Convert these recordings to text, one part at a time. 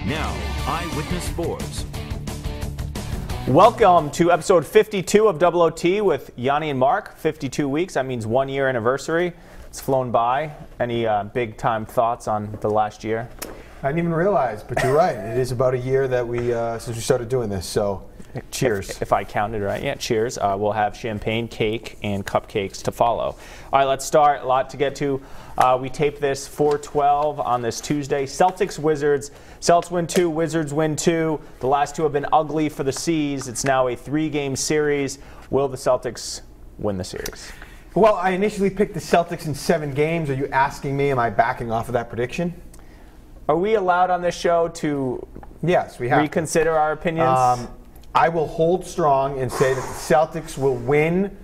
Now, Eyewitness Sports. Welcome to episode 52 of Double OT with Yianni and Mark. 52 weeks, that means 1 year anniversary. It's flown by. Any big time thoughts on the last year? I didn't even realize, but you're right. It is about a year that since we started doing this, so cheers. If I counted right. Yeah, cheers. We'll have champagne, cake, and cupcakes to follow. All right, let's start. A lot to get to. We taped this 4/12 on this Tuesday. Celtics, Wizards. Celtics win 2, Wizards win 2. The last two have been ugly for the C's. It's now a 3-game series. Will the Celtics win the series? Well, I initially picked the Celtics in 7 games. Are you asking me, am I backing off of that prediction? Are we allowed on this show to Yes, we have reconsider our opinions? I will hold strong and say that the Celtics will win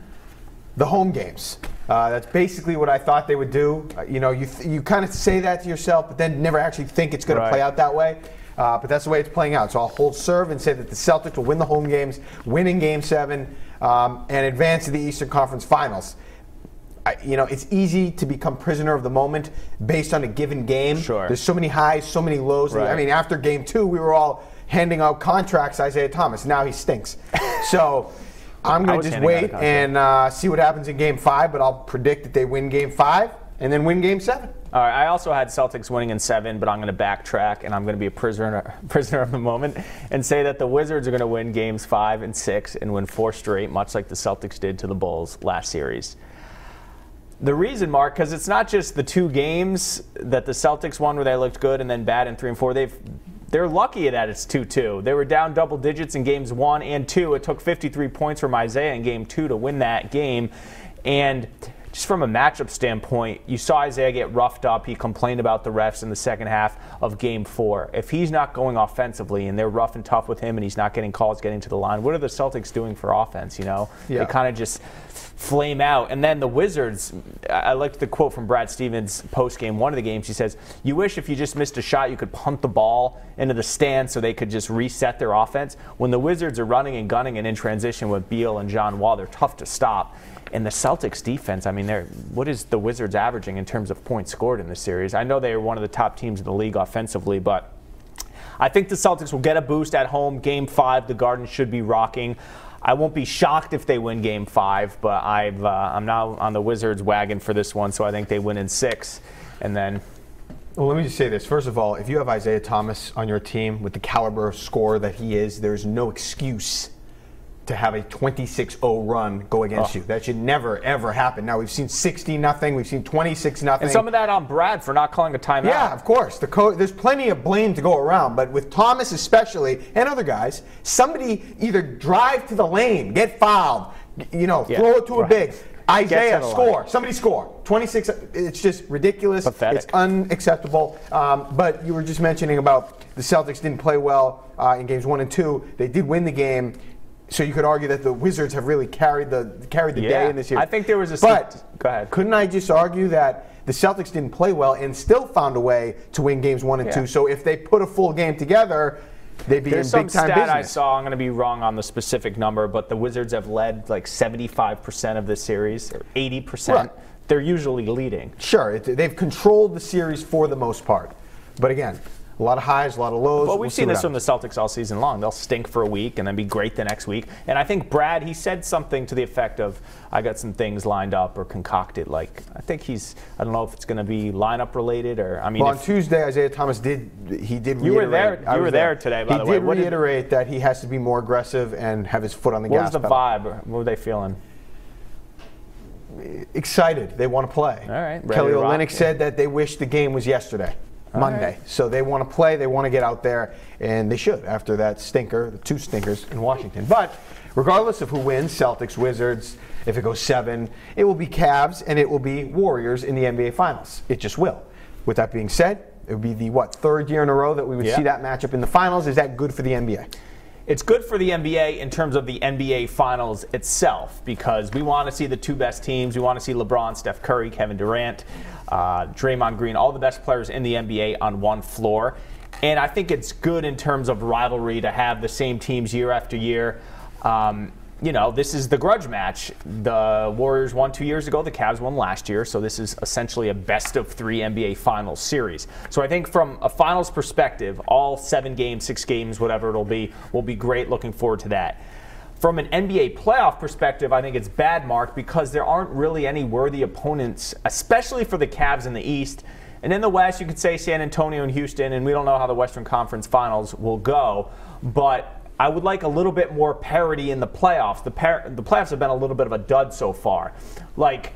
the home games. That's basically what I thought they would do. You kind of say that to yourself, but then never actually think it's going to play out that way. But that's the way it's playing out. So I'll hold serve and say that the Celtics will win the home games, win in Game 7, and advance to the Eastern Conference Finals. It's easy to become prisoner of the moment based on a given game. Sure. There's so many highs, so many lows. Right. I mean, after Game 2, we were all handing out contracts to Isaiah Thomas. Now he stinks. So I'm going to just wait and see what happens in Game 5, but I'll predict that they win Game 5 and then win Game 7. All right, I also had Celtics winning in 7, but I'm going to backtrack, and I'm going to be a prisoner of the moment and say that the Wizards are going to win Games 5 and 6 and win 4 straight, much like the Celtics did to the Bulls last series. The reason, Mark, because it's not just the 2 games that the Celtics won where they looked good and then bad in 3 and 4. They're lucky that it's 2-2. They were down double digits in games 1 and 2. It took 53 points from Isaiah in game 2 to win that game. And just from a matchup standpoint, you saw Isaiah get roughed up. He complained about the refs in the second half of game 4. If he's not going offensively and they're rough and tough with him and he's not getting calls getting to the line, what are the Celtics doing for offense? They kind of just flame out. And then the Wizards, I liked the quote from Brad Stevens post-game, one of the games. He says, you wish if you just missed a shot, you could punt the ball into the stand so they could just reset their offense. When the Wizards are running and gunning and in transition with Beal and John Wall, they're tough to stop. And the Celtics defense, I mean, what is the Wizards averaging in terms of points scored in this series? I know they are one of the top teams in the league offensively, but I think the Celtics will get a boost at home. Game 5, the Garden should be rocking. I won't be shocked if they win Game 5, but I'm now on the Wizards wagon for this one, so I think they win in 6. And then... Well, let me just say this. First of all, if you have Isaiah Thomas on your team with the caliber of scorer that he is, there's no excuse to have a 26-0 run go against you. That should never, ever happen. Now, we've seen 60-0. We've seen 26-0. And some of that on Brad for not calling a timeout. Yeah, of course. There's plenty of blame to go around. But with Thomas especially, and other guys, somebody either drive to the lane, get fouled, throw it to a big. Isaiah, score. Somebody score. 26, it's just ridiculous. Pathetic. It's unacceptable. But you were just mentioning about the Celtics didn't play well in games 1 and 2. They did win the game. So you could argue that the Wizards have really carried the day in this year. I think there was a... But go ahead. Couldn't I just argue that the Celtics didn't play well and still found a way to win games 1 and 2? So if they put a full game together, they'd be in big-time business. There's some stat I saw, I'm going to be wrong on the specific number, but the Wizards have led like 75% of this series, or 80%. Right. They're usually leading. Sure. They've controlled the series for the most part. But again... a lot of highs, a lot of lows. Well, we've seen this from the Celtics all season long. They'll stink for a week and then be great the next week. And I think Brad, he said something to the effect of, I got some things lined up or concocted. Like, I think I don't know if it's going to be lineup related or, I mean. Well, on Tuesday, Isaiah Thomas did reiterate. You were there today, by the way. He did reiterate that he has to be more aggressive and have his foot on the gas pedal. What was the vibe? What were they feeling? Excited. They want to play. All right. Kelly Olynyk said that they wish the game was yesterday. Monday. Right. So they want to play, they want to get out there, and they should after that stinker, the 2 stinkers in Washington. But regardless of who wins, Celtics, Wizards, if it goes 7, it will be Cavs and it will be Warriors in the NBA Finals. It just will. With that being said, it would be the, 3rd year in a row that we would see that matchup in the finals. Is that good for the NBA? It's good for the NBA in terms of the NBA Finals itself because we want to see the 2 best teams. We want to see LeBron, Steph Curry, Kevin Durant, Draymond Green, all the best players in the NBA on one floor. And I think it's good in terms of rivalry to have the same teams year after year. this is the grudge match. The Warriors won 2 years ago. The Cavs won last year. So this is essentially a best-of-3 NBA Finals series. So I think from a Finals perspective, all 7 games, 6 games, whatever it'll be, will be great. Looking forward to that. From an NBA playoff perspective, I think it's bad, Mark, because there aren't really any worthy opponents, especially for the Cavs in the East. And in the West, you could say San Antonio and Houston, and we don't know how the Western Conference Finals will go. But I would like a little bit more parity in the playoffs. The playoffs have been a little bit of a dud so far. Like,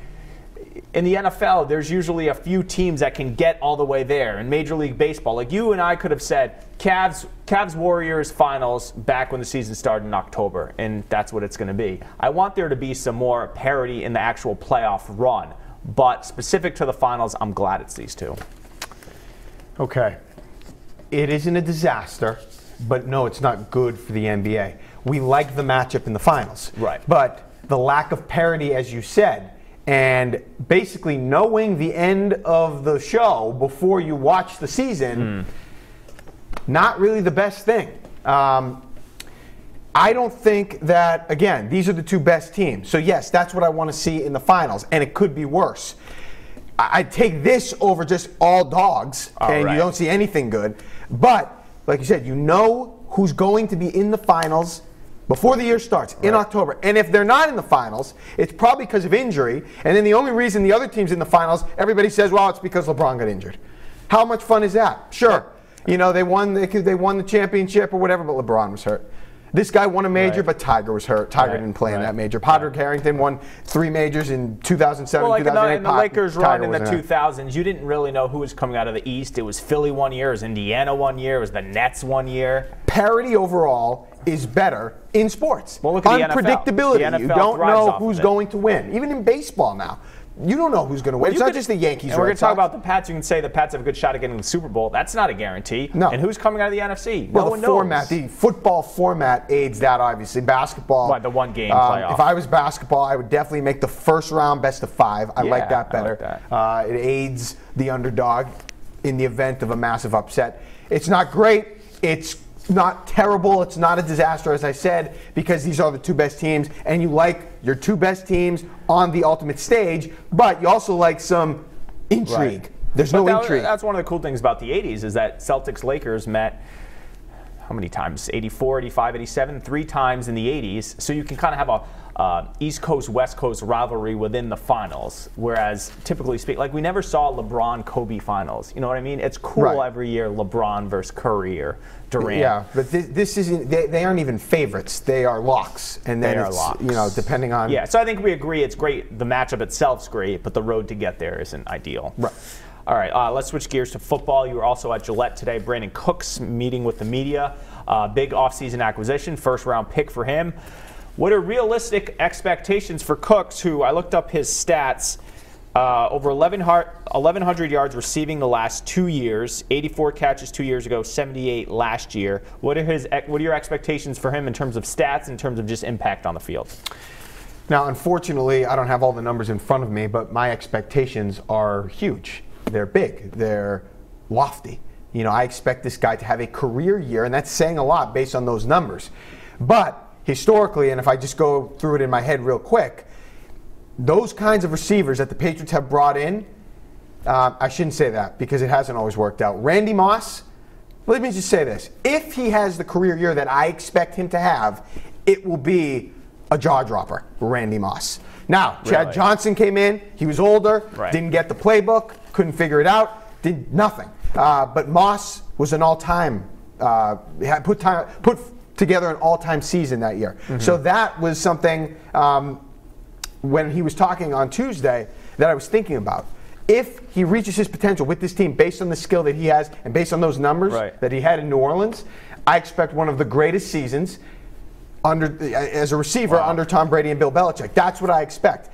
in the NFL, there's usually a few teams that can get all the way there. In Major League Baseball, like you and I could have said, Cavs Warriors Finals back when the season started in October, and that's what it's going to be. I want there to be some more parity in the actual playoff run. But specific to the Finals, I'm glad it's these two. Okay. It isn't a disaster. But no, it's not good for the NBA. We like the matchup in the Finals. Right. But the lack of parity, as you said, and basically knowing the end of the show before you watch the season, not really the best thing. I don't think that, again, these are the 2 best teams. So, yes, that's what I want to see in the Finals, and it could be worse. I'd take this over just all dogs, and you don't see anything good. But like you said, you know who's going to be in the Finals before the year starts in October. And if they're not in the Finals, it's probably because of injury. And then the only reason the other team's in the Finals, everybody says, well, it's because LeBron got injured. How much fun is that? Sure. They won the championship or whatever, but LeBron was hurt. This guy won a major, but Tiger was hurt. Tiger didn't play in that major. Padraig Harrington won 3 majors in 2007, 2008. In the Lakers run in the 2000s, you didn't really know who was coming out of the East. It was Philly one year, it was Indiana one year, it was the Nets one year. Parity overall is better in sports. Well, look at the NFL. Unpredictability. The NFL you don't know who's of going to win. Even in baseball now. You don't know who's going to win. It's not just the Yankees. And we're going to talk about the Pats. You can say the Pats have a good shot at getting the Super Bowl. That's not a guarantee. No. And who's coming out of the NFC? Well, no one knows. knows. The football format aids that, obviously. Basketball. Right, the one-game playoff. If I was basketball, I would definitely make the first round best of 5. I like that better. Like that. It aids the underdog in the event of a massive upset. It's not great. It's not terrible. It's not a disaster, as I said, because these are the 2 best teams, and you like your 2 best teams on the ultimate stage, but you also like some intrigue. Right. There's no intrigue. That's one of the cool things about the 80s is that Celtics-Lakers met how many times? 84, 85, 87, 3 times in the 80s. So you can kind of have a East Coast, West Coast rivalry within the finals. Whereas typically speaking, like we never saw LeBron-Kobe finals. You know what I mean? It's cool every year, LeBron versus Curry or Durant. Yeah, but this isn't. They aren't even favorites. They are locks, and then it's locks. Depending on. Yeah, so I think we agree it's great. The matchup itself's great, but the road to get there isn't ideal. Right. All right, let's switch gears to football. You were also at Gillette today. Brandon Cooks meeting with the media. Big offseason acquisition, first-round pick for him. What are realistic expectations for Cooks, who I looked up his stats, over 1,100 yards receiving the last 2 years, 84 catches 2 years ago, 78 last year. What are your expectations for him in terms of stats, in terms of just impact on the field? Now, unfortunately, I don't have all the numbers in front of me, but my expectations are huge. They're big. They're lofty. I expect this guy to have a career year, and that's saying a lot based on those numbers. But historically, and if I just go through it in my head real quick, those kinds of receivers that the Patriots have brought in, I shouldn't say that because it hasn't always worked out. Randy Moss, let me just say this. If he has the career year that I expect him to have, it will be a jaw dropper, Randy Moss. Now, Chad Johnson came in. He was older, didn't get the playbook, couldn't figure it out, did nothing. But Moss was an all-time, put together an all-time season that year. Mm-hmm. So that was something when he was talking on Tuesday that I was thinking about. If he reaches his potential with this team based on the skill that he has and based on those numbers that he had in New Orleans, I expect one of the greatest seasons as a receiver under Tom Brady and Bill Belichick. That's what I expect.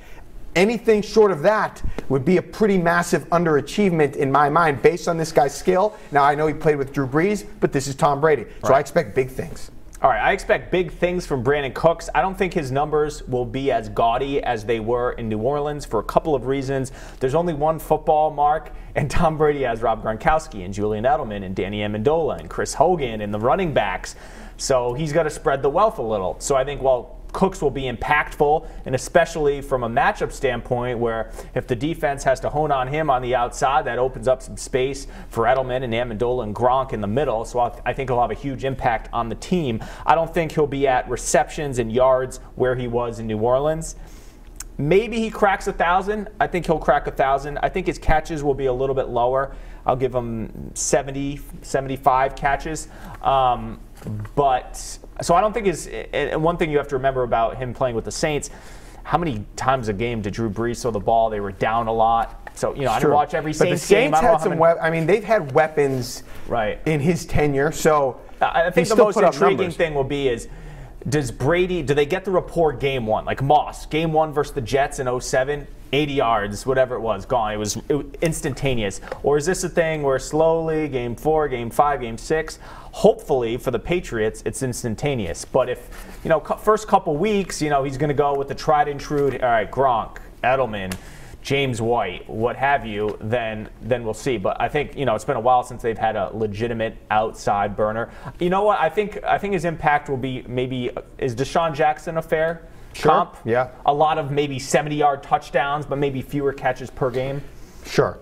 Anything short of that would be a pretty massive underachievement in my mind based on this guy's skill. Now, I know he played with Drew Brees, but this is Tom Brady. So I expect big things. All right, I expect big things from Brandon Cooks. I don't think his numbers will be as gaudy as they were in New Orleans for a couple of reasons. There's only one football, Mark, and Tom Brady has Rob Gronkowski and Julian Edelman and Danny Amendola and Chris Hogan and the running backs. So he's got to spread the wealth a little. So I think, Cooks will be impactful, and especially from a matchup standpoint where if the defense has to hone on him on the outside, that opens up some space for Edelman and Amendola and Gronk in the middle. So I think he'll have a huge impact on the team. I don't think he'll be at receptions and yards where he was in New Orleans. Maybe he cracks 1,000. I think he'll crack 1,000. I think his catches will be a little bit lower. I'll give him 70, 75 catches. But so I don't think and one thing you have to remember about him playing with the Saints, how many times a game did Drew Brees throw the ball? They were down a lot. So, I didn't watch every Saints game. But the Saints had some they've had weapons in his tenure. So I think the most intriguing thing will be is, do they get the rapport game one? Like Moss, game one versus the Jets in 07, 80 yards, whatever it was, gone. It was instantaneous. Or is this a thing where slowly, game 4, game 5, game 6, hopefully for the Patriots, it's instantaneous. But if, first couple weeks, he's going to go with the tried and true, all right, Gronk, Edelman, James White, what have you, then we'll see. But I think, it's been a while since they've had a legitimate outside burner. You know what? I think his impact will be is Deshaun Jackson a fair comp? Yeah. A lot of maybe 70-yard touchdowns, but maybe fewer catches per game? Sure.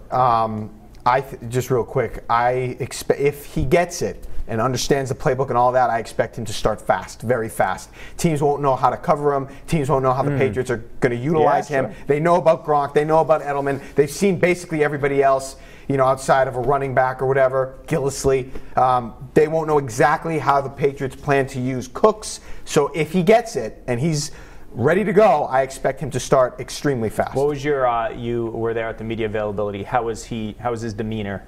Just real quick, I expect if he gets it and understands the playbook and all that, I expect him to start fast, very fast. Teams won't know how to cover him. Teams won't know how the Patriots are going to utilize him. Sure. They know about Gronk. They know about Edelman. They've seen basically everybody else, outside of a running back or whatever, Gillislee. They won't know exactly how the Patriots plan to use Cooks. So if he gets it and he's ready to go, I expect him to start extremely fast. What was you were there at the media availability. How was his demeanor?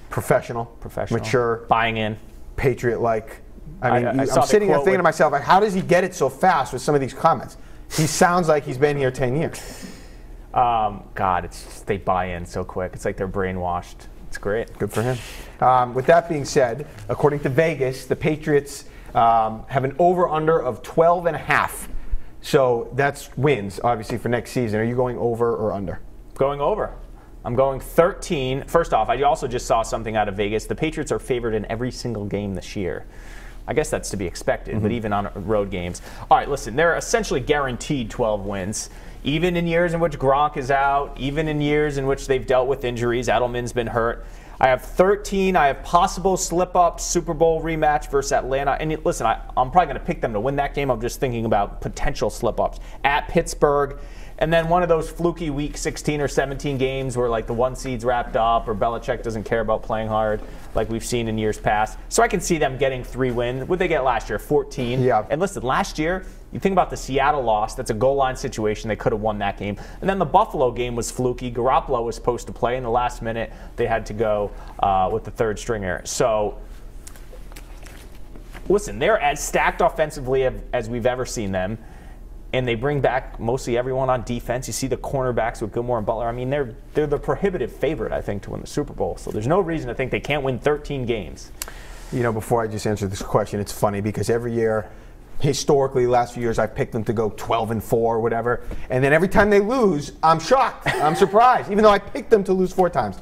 Professional, mature, buying in, Patriot-like. I'm sitting there thinking to myself, like, how does he get it so fast with some of these comments? He sounds like he's been here 10 years. God, they buy in so quick. It's like they're brainwashed. It's great. Good for him. With that being said, according to Vegas, the Patriots have an over-under of 12.5. So that's wins, obviously, for next season. Are you going over or under? Going over. I'm going 13. First off, I also just saw something out of Vegas. The Patriots are favored in every single game this year. I guess that's to be expected, but even on road games. All right, listen, they're essentially guaranteed 12 wins. Even in years in which Gronk is out, even in years in which they've dealt with injuries, Edelman's been hurt. I have 13. I have possible slip-up Super Bowl rematch versus Atlanta. And listen, I'm probably going to pick them to win that game. I'm just thinking about potential slip-ups. At Pittsburgh, and then one of those fluky Week 16 or 17 games where like the one seed's wrapped up or Belichick doesn't care about playing hard like we've seen in years past. So I can see them getting 3 wins. What did they get last year? 14. Yeah. And listen, last year, you think about the Seattle loss. That's a goal line situation. They could have won that game. And then the Buffalo game was fluky. Garoppolo was supposed to play. In the last minute, they had to go with the third stringer. So listen, they're as stacked offensively as we've ever seen them. And they bring back mostly everyone on defense. You see the cornerbacks with Gilmore and Butler. I mean, they're the prohibitive favorite, I think, to win the Super Bowl. So there's no reason to think they can't win 13 games. Before I just answer this question, it's funny because every year, historically, the last few years, I've picked them to go 12-4 or whatever. And then every time they lose, I'm shocked. I'm surprised, even though I picked them to lose 4 times.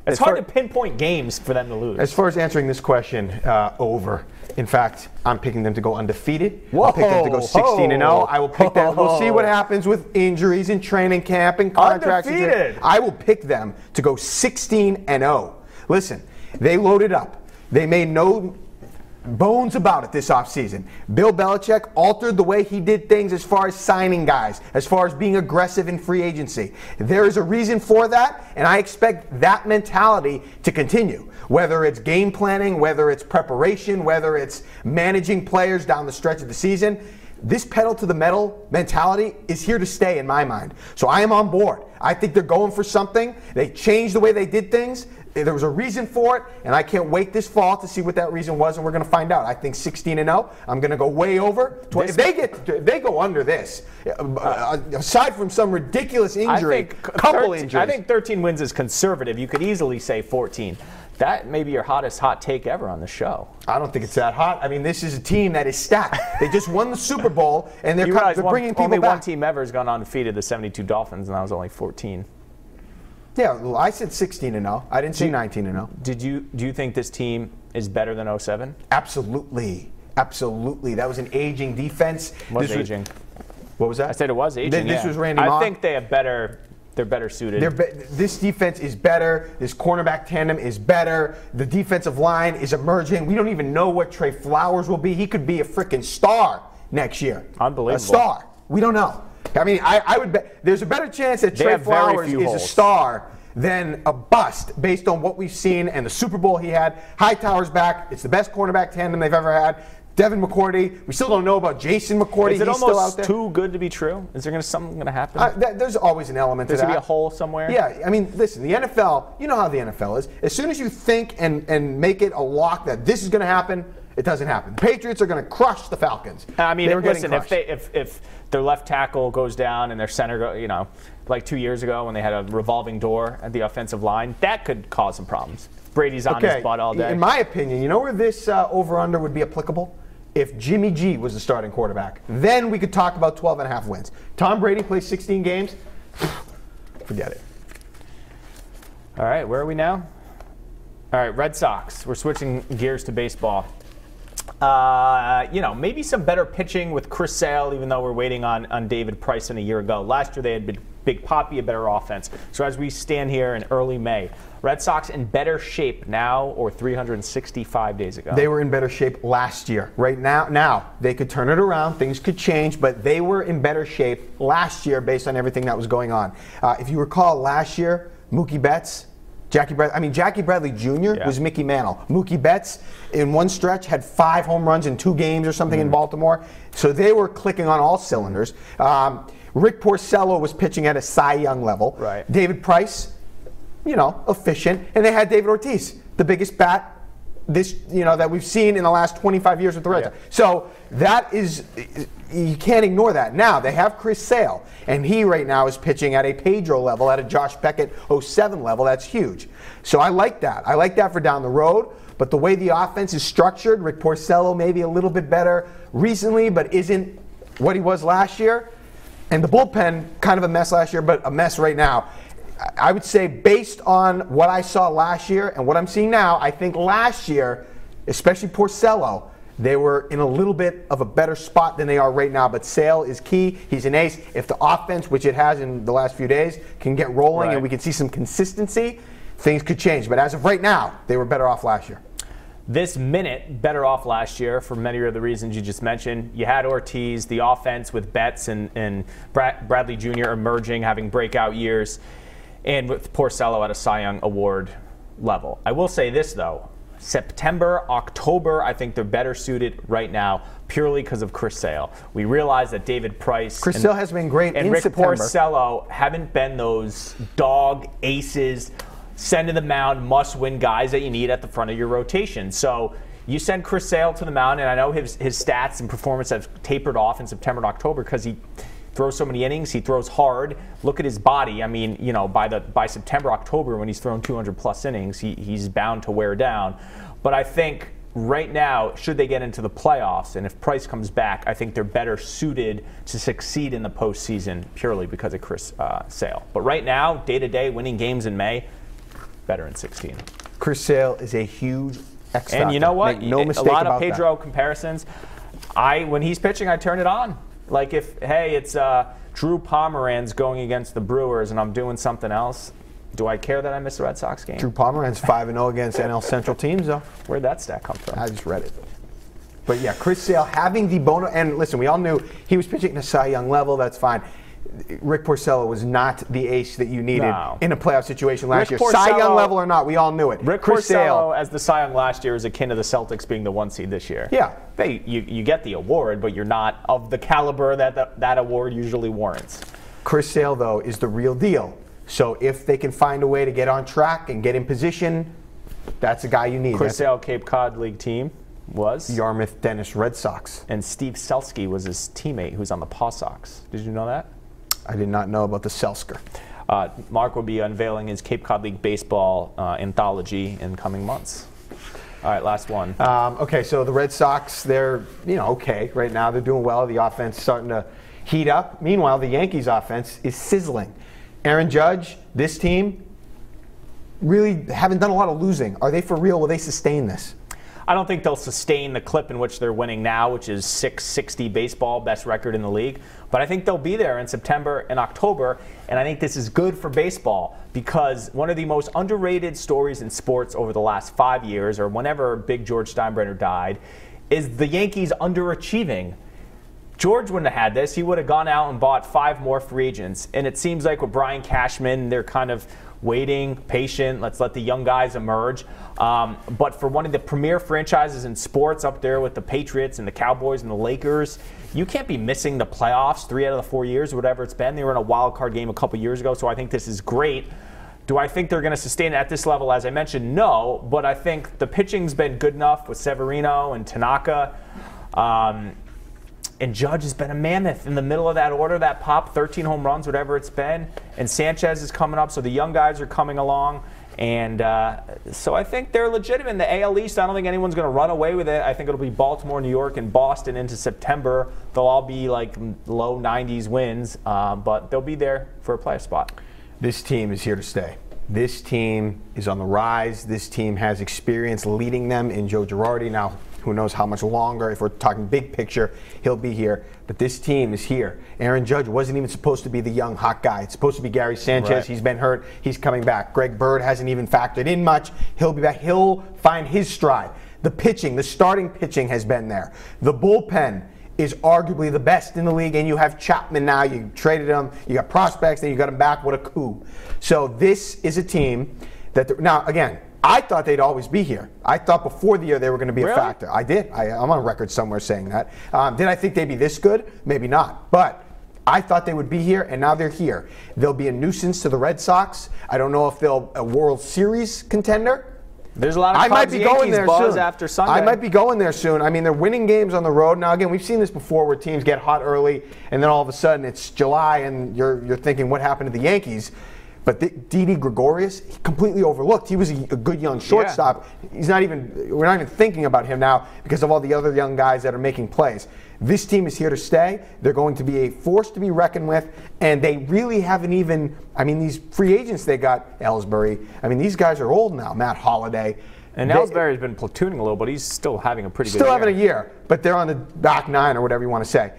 It's hard to pinpoint games for them to lose. As far as answering this question, over. In fact, I'm picking them to go undefeated. Whoa, I'll pick them to go 16-0. I will pick them. We'll see what happens with injuries and training camp and contracts. Undefeated. I will pick them to go 16-0. Listen, they loaded up. They made no bones about it this offseason. Bill Belichick altered the way he did things as far as signing guys, as far as being aggressive in free agency. There is a reason for that, and I expect that mentality to continue. Whether it's game planning, whether it's preparation, whether it's managing players down the stretch of the season, this pedal to the metal mentality is here to stay in my mind. So I am on board. I think they're going for something. They changed the way they did things. There was a reason for it, and I can't wait this fall to see what that reason was, and we're going to find out. I think 16-0. I'm going to go way over. If they go under this, aside from some ridiculous injury, injuries. I think 13 wins is conservative. You could easily say 14. That may be your hottest hot take ever on the show. I don't think it's that hot. I mean, this is a team that is stacked. They just won the Super Bowl, and they're bringing people only back. One team ever has gone undefeated, the 72 Dolphins, and that was only 14. Yeah, well, I said 16-0. I didn't say 19-0. Do you think this team is better than 07? Absolutely. Absolutely. That was an aging defense. Aging. What was that? I said it was aging. This was Randy Moss. I think they have better. They're better suited. This defense is better. This cornerback tandem is better. The defensive line is emerging. We don't even know what Trey Flowers will be. He could be a freaking star next year. Unbelievable. A star. We don't know. I mean, I would bet there's a better chance that Trey Flowers is a star than a bust based on what we've seen and the Super Bowl he had. Hightower's back. It's the best cornerback tandem they've ever had. Devin McCourty. We still don't know about Jason McCourty. Is it He's still out there. too good to be true? Is there something going to happen? There's always an element to that. There's going to be a hole somewhere? Yeah. I mean, listen, the NFL, you know how the NFL is. As soon as you think and make it a lock that this is going to happen, it doesn't happen. The Patriots are going to crush the Falcons. I mean, listen, if their left tackle goes down and their center, like 2 years ago when they had a revolving door at the offensive line, that could cause some problems. Brady's on his butt all day. In my opinion, you know where this over-under would be applicable? If Jimmy G was the starting quarterback. Then we could talk about 12.5 wins. Tom Brady plays 16 games. Forget it. All right, where are we now? All right, Red Sox. We're switching gears to baseball. Maybe some better pitching with Chris Sale, even though we're waiting on David Price a year ago. Last year they had Big Poppy, a better offense. So as we stand here in early May, Red Sox in better shape now or 365 days ago? They were in better shape last year. Right now they could turn it around. Things could change, but they were in better shape last year based on everything that was going on. If you recall last year, Mookie Betts, Jackie Bradley Jr. was Mickey Mantle. Mookie Betts, in one stretch, had 5 home runs in 2 games or something in Baltimore. So they were clicking on all cylinders. Rick Porcello was pitching at a Cy Young level. Right. David Price, efficient. And they had David Ortiz, the biggest bat that we've seen in the last 25 years with the Red Sox. So that is, you can't ignore that. Now, they have Chris Sale, and he right now is pitching at a Pedro level, at a Josh Beckett 07 level. That's huge. So I like that. I like that for down the road. But the way the offense is structured, Rick Porcello maybe a little bit better recently, but isn't what he was last year. And the bullpen, kind of a mess last year, but a mess right now. I would say based on what I saw last year and what I'm seeing now, I think last year, especially Porcello, they were in a little bit of a better spot than they are right now. But Sale is key. He's an ace. If the offense, which it has in the last few days, can get rolling and we can see some consistency, things could change. But as of right now, they were better off last year. This minute, better off last year for many of the reasons you just mentioned. You had Ortiz, the offense with Betts and Bradley Jr. emerging, having breakout years, and with Porcello at a Cy Young Award level. I will say this, though. September, October, I think they're better suited right now purely because of Chris Sale. We realize that David Price Chris Sale has been great and in Rick September. Porcello haven't been those dog aces, send to the mound, must-win guys that you need at the front of your rotation. So you send Chris Sale to the mound, and I know his stats and performance have tapered off in September and October because he throws so many innings. He throws hard. Look at his body. I mean, by September, October, when he's thrown 200-plus innings, he's bound to wear down. But I think right now, should they get into the playoffs, and if Price comes back, I think they're better suited to succeed in the postseason purely because of Chris Sale. But right now, day-to-day, winning games in May, better in 16. Chris Sale is a huge X factor. And you know what? Make no mistake a lot about of Pedro comparisons. When he's pitching, I turn it on. Like it's Drew Pomeranz going against the Brewers and I'm doing something else, do I care that I missed the Red Sox game? Drew Pomeranz 5-0 against NL Central teams, though. Where'd that stat come from? I just read it. But yeah, Chris Sale having the and listen, we all knew he was pitching at a Cy Young level. That's fine. Rick Porcello was not the ace that you needed in a playoff situation last year. Cy Young level or not, we all knew it. Rick Porcello, as the Cy Young last year, is akin to the Celtics being the 1 seed this year. Yeah. You get the award, but you're not of the caliber that award usually warrants. Chris Sale, though, is the real deal. So if they can find a way to get on track and get in position, that's a guy you need. Chris Sale, Cape Cod League team was? Yarmouth Dennis Red Sox. And Steve Selsky was his teammate who's on the Paw Sox. Did you know that? I did not know about the Selsker. Mark will be unveiling his Cape Cod League baseball anthology in coming months. All right, last one. Okay, so the Red Sox, they're okay right now. They're doing well. The offense starting to heat up. Meanwhile, the Yankees offense is sizzling. Aaron Judge, this team, really haven't done a lot of losing. Are they for real? Will they sustain this? I don't think they'll sustain the clip in which they're winning now, which is 660 baseball, best record in the league. But I think they'll be there in September and October, and I think this is good for baseball because one of the most underrated stories in sports over the last 5 years, or whenever Big George Steinbrenner died, is the Yankees underachieving. George wouldn't have had this. He would have gone out and bought 5 more free agents. And it seems like with Brian Cashman, they're kind of waiting, patient. Let's let the young guys emerge. But for one of the premier franchises in sports up there with the Patriots and the Cowboys and the Lakers, you can't be missing the playoffs 3 out of the 4 years, whatever it's been. They were in a wild card game a couple years ago, so I think this is great. Do I think they're going to sustain it at this level? As I mentioned, no. But I think the pitching's been good enough with Severino and Tanaka. And Judge has been a mammoth in the middle of that order, that pop, 13 home runs, whatever it's been. And Sanchez is coming up, so the young guys are coming along. And so I think they're legitimate in the AL East. I don't think anyone's going to run away with it. I think it'll be Baltimore, New York, and Boston into September. They'll all be like low 90s wins, but they'll be there for a playoff spot. This team is here to stay. This team is on the rise. This team has experience leading them in Joe Girardi. Now, who knows how much longer. If we're talking big picture, he'll be here. But this team is here. Aaron Judge wasn't even supposed to be the young hot guy. It's supposed to be Gary Sanchez. Right. He's been hurt. He's coming back. Greg Bird hasn't even factored in much. He'll be back. He'll find his stride. The pitching, the starting pitching has been there. The bullpen is arguably the best in the league, and you have Chapman now. You traded him. You got prospects, then you got him back. What a coup. So this is a team that, now again, I thought they'd always be here. I thought before the year they were going to be a factor. I did. I'm on record somewhere saying that. Did I think they'd be this good? Maybe not. But I thought they would be here, and now they're here. They'll be a nuisance to the Red Sox. I don't know if they'll a World Series contender. There's a lot of I might be going there soon. After Sunday. I might be going there soon. I mean, they're winning games on the road. Now, again, we've seen this before where teams get hot early, and then all of a sudden it's July, and you're thinking, what happened to the Yankees? But Didi Gregorius, he completely overlooked. He was a good young shortstop. Yeah. We're not even thinking about him now because of all the other young guys that are making plays. This team is here to stay. They're going to be a force to be reckoned with, and they really haven't even, I mean, these free agents they got, Ellsbury, I mean, these guys are old now, Matt Holliday. And Ellsbury's been platooning a little, but he's still having a pretty good year. Still having a year, but they're on the back nine or whatever you want to say.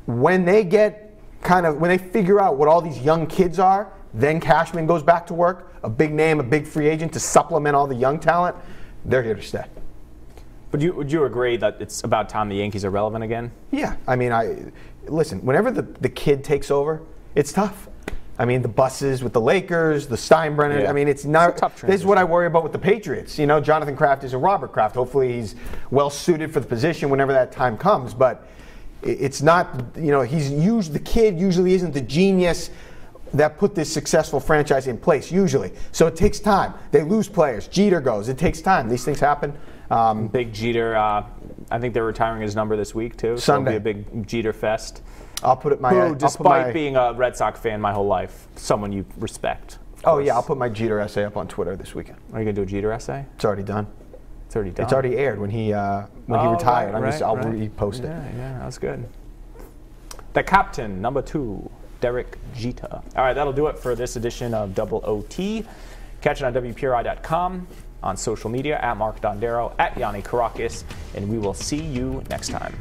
When they get when they figure out what all these young kids are, then Cashman goes back to work, a big name, a big free agent to supplement all the young talent. They're here to stay. But would you agree that it's about time the Yankees are relevant again? Yeah. I mean, listen, whenever the kid takes over, it's tough. I mean, the buses with the Lakers, the Steinbrenner. Yeah. I mean, it's not. It's a tough transition. This is what I worry about with the Patriots. You know, Jonathan Kraft isn't Robert Kraft. Hopefully he's well suited for the position whenever that time comes. But it's not, you know, the kid usually isn't the genius that put this successful franchise in place, usually. So it takes time. They lose players. Jeter goes. It takes time. These things happen. Big Jeter, I think they're retiring his number this week, too. So Sunday. It'll be a big Jeter fest. I'll put it my... despite being a Red Sox fan my whole life, someone you respect. Oh, yeah. I'll put my Jeter essay up on Twitter this weekend. Are you going to do a Jeter essay? It's already done. It's already done? It's already aired when he retired. I'll repost it. Yeah, that's good. The captain, number 2. Derek Jeter. All right, that'll do it for this edition of Double OT. Catch it on WPRI.com, on social media, at Mark Dondero, at Yianni Caracas, and we will see you next time.